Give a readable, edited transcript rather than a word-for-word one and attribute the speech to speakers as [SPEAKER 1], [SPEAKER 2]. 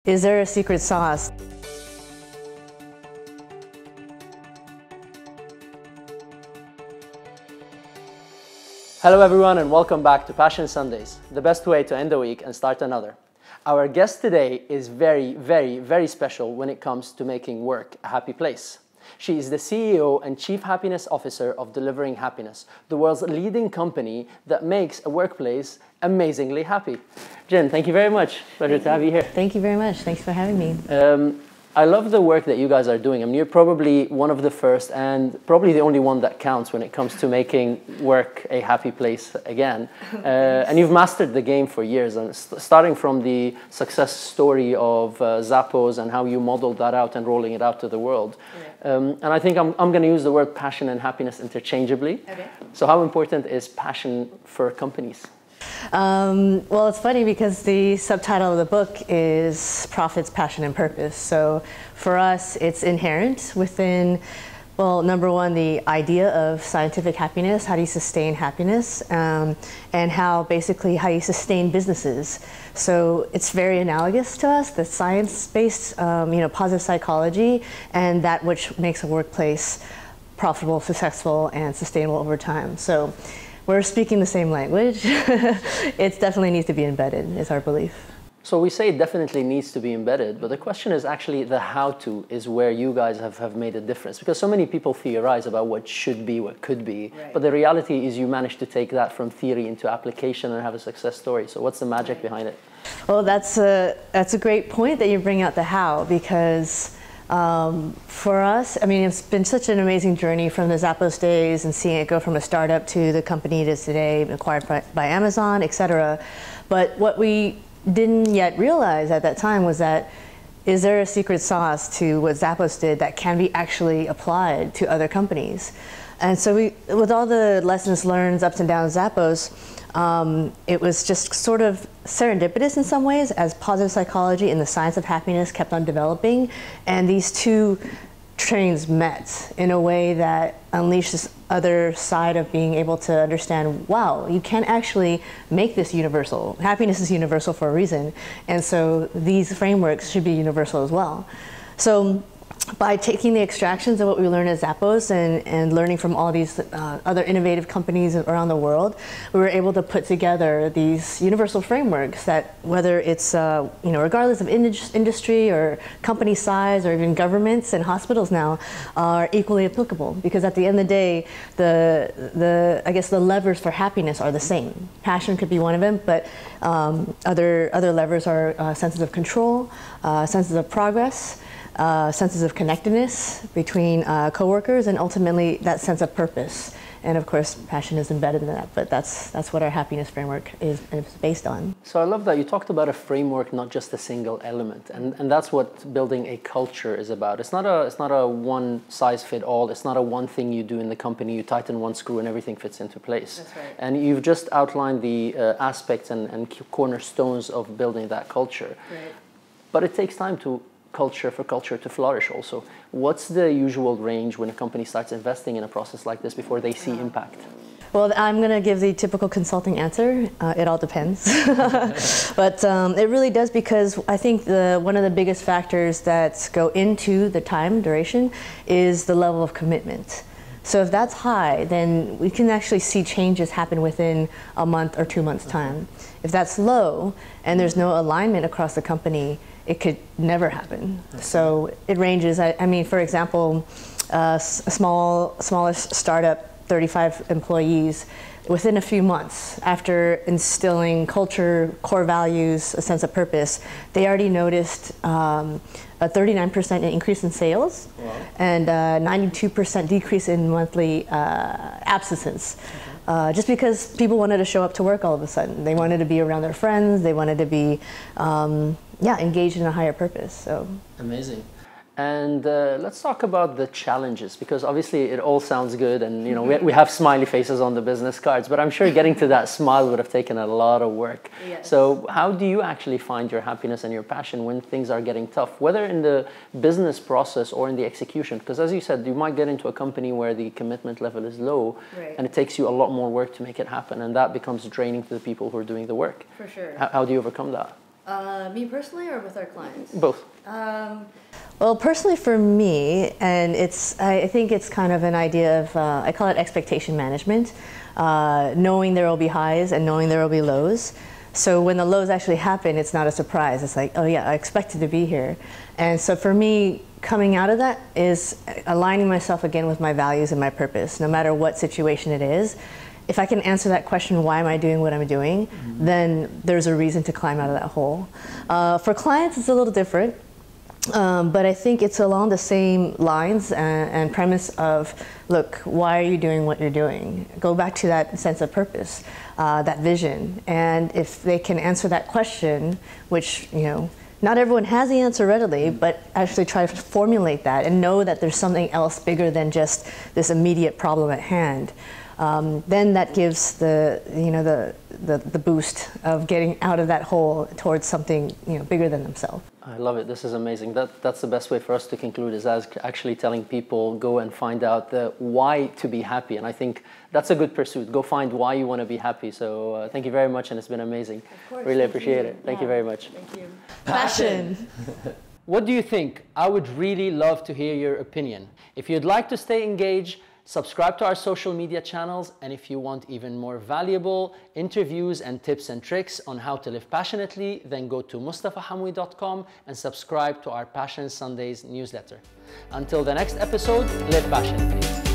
[SPEAKER 1] Is there a secret sauce?
[SPEAKER 2] Hello everyone and welcome back to Passion Sundays, the best way to end the week and start another. Our guest today is very special when it comes to making work a happy place. She is the CEO and Chief Happiness Officer of Delivering Happiness, the world's leading company that makes a workplace amazingly happy. Jenn, thank you very much. Pleasure to have you here.
[SPEAKER 1] Thank you very much. Thanks for having me.
[SPEAKER 2] I love the work that you guys are doing. I mean, you're probably one of the first and probably the only one that counts when it comes to making work a happy place again. And you've mastered the game for years, and starting from the success story of Zappos and how you modeled that out and rolling it out to the world. Yeah. And I think I'm going to use the word passion and happiness interchangeably. Okay. So how important is passion for companies?
[SPEAKER 1] Well, it's funny because the subtitle of the book is Profits, Passion, and Purpose. So for us, it's inherent within, well, number one, the idea of scientific happiness, how do you sustain happiness, and how you sustain businesses. So it's very analogous to us, the science-based, positive psychology, and that which makes a workplace profitable, successful, and sustainable over time. So we're speaking the same language. It definitely needs to be embedded, is our belief.
[SPEAKER 2] So we say it definitely needs to be embedded, but the question is actually the how-to is where you guys have made a difference. Because so many people theorize about what should be, what could be, right. But the reality is you managed to take that from theory into application and have a success story. So what's the magic behind it?
[SPEAKER 1] Well, that's a great point that you bring out the how, because for us, I mean, it's been such an amazing journey from the Zappos days and seeing it go from a startup to the company it is today, acquired by Amazon, etc. But what we didn't yet realize at that time was that, is there a secret sauce to what Zappos did that can be actually applied to other companies? And so with all the lessons learned, ups and downs of Zappos, it was just sort of serendipitous in some ways as positive psychology and the science of happiness kept on developing, and these two trains met in a way that unleashed this other side of being able to understand, wow, you can actually make this universal. Happiness is universal for a reason, and so these frameworks should be universal as well. So by taking the extractions of what we learned at Zappos and learning from all these other innovative companies around the world, we were able to put together these universal frameworks that, whether it's regardless of industry or company size or even governments and hospitals now, are equally applicable. Because at the end of the day, I guess the levers for happiness are the same. Passion could be one of them, but other levers are senses of control, senses of progress, senses of connectedness between coworkers, and ultimately that sense of purpose. And of course, passion is embedded in that, but that's what our happiness framework is based on.
[SPEAKER 2] So I love that you talked about a framework, not just a single element, and that's what building a culture is about. It's not a one size fit all. It's not a one thing you do in the company, you tighten one screw and everything fits into place.
[SPEAKER 1] That's right.
[SPEAKER 2] And you've just outlined the aspects and cornerstones of building that culture.
[SPEAKER 1] Right.
[SPEAKER 2] But it takes time for culture to flourish also. What's the usual range when a company starts investing in a process like this before they see impact?
[SPEAKER 1] Well, I'm going to give the typical consulting answer. It all depends. But it really does, because I think one of the biggest factors that go into the time duration is the level of commitment. So if that's high, then we can actually see changes happen within a month or 2 months' time. If that's low and there's no alignment across the company, it could never happen. So it ranges. I mean, for example, a smaller startup, 35 employees, within a few months, after instilling culture, core values, a sense of purpose, they already noticed a 39% increase in sales. Wow. And 92% decrease in monthly absences. Just because people wanted to show up to work all of a sudden. They wanted to be around their friends. They wanted to be engaged in a higher purpose. So amazing.
[SPEAKER 2] And let's talk about the challenges, because obviously it all sounds good, and we have smiley faces on the business cards, but I'm sure getting to that smile would have taken a lot of work.
[SPEAKER 1] Yes.
[SPEAKER 2] So how do you actually find your happiness and your passion when things are getting tough, whether in the business process or in the execution? Because as you said, you might get into a company where the commitment level is low, right, and it takes you a lot more work to make it happen, and that becomes draining to the people who are doing the work.
[SPEAKER 1] For sure.
[SPEAKER 2] How do you overcome that?
[SPEAKER 1] Me personally or with our clients?
[SPEAKER 2] Both.
[SPEAKER 1] Well, personally for me, and I think it's kind of an idea of, I call it expectation management, knowing there will be highs and knowing there will be lows. So when the lows actually happen, it's not a surprise. It's like, oh yeah, I expected to be here. And so for me, coming out of that is aligning myself again with my values and my purpose, no matter what situation it is. If I can answer that question, why am I doing what I'm doing, then there's a reason to climb out of that hole. For clients, it's a little different, but I think it's along the same lines and premise of, look, why are you doing what you're doing? Go back to that sense of purpose, that vision. And if they can answer that question, which, you know, not everyone has the answer readily, but actually try to formulate that and know that there's something else bigger than just this immediate problem at hand. Then that gives the boost of getting out of that hole towards something, you know, bigger than themselves.
[SPEAKER 2] I love it. This is amazing. That's the best way for us to conclude, is as actually telling people, go and find out the why to be happy. And I think that's a good pursuit. Go find why you want to be happy. So thank you very much, and it's been amazing.
[SPEAKER 1] Of course,
[SPEAKER 2] really appreciate it. Thank you very much.
[SPEAKER 1] Thank you. Passion.
[SPEAKER 2] What do you think? I would really love to hear your opinion. If you'd like to stay engaged, subscribe to our social media channels, and if you want even more valuable interviews and tips and tricks on how to live passionately, then go to MoustafaHamwi.com and subscribe to our Passion Sundays newsletter. Until the next episode, live passionately.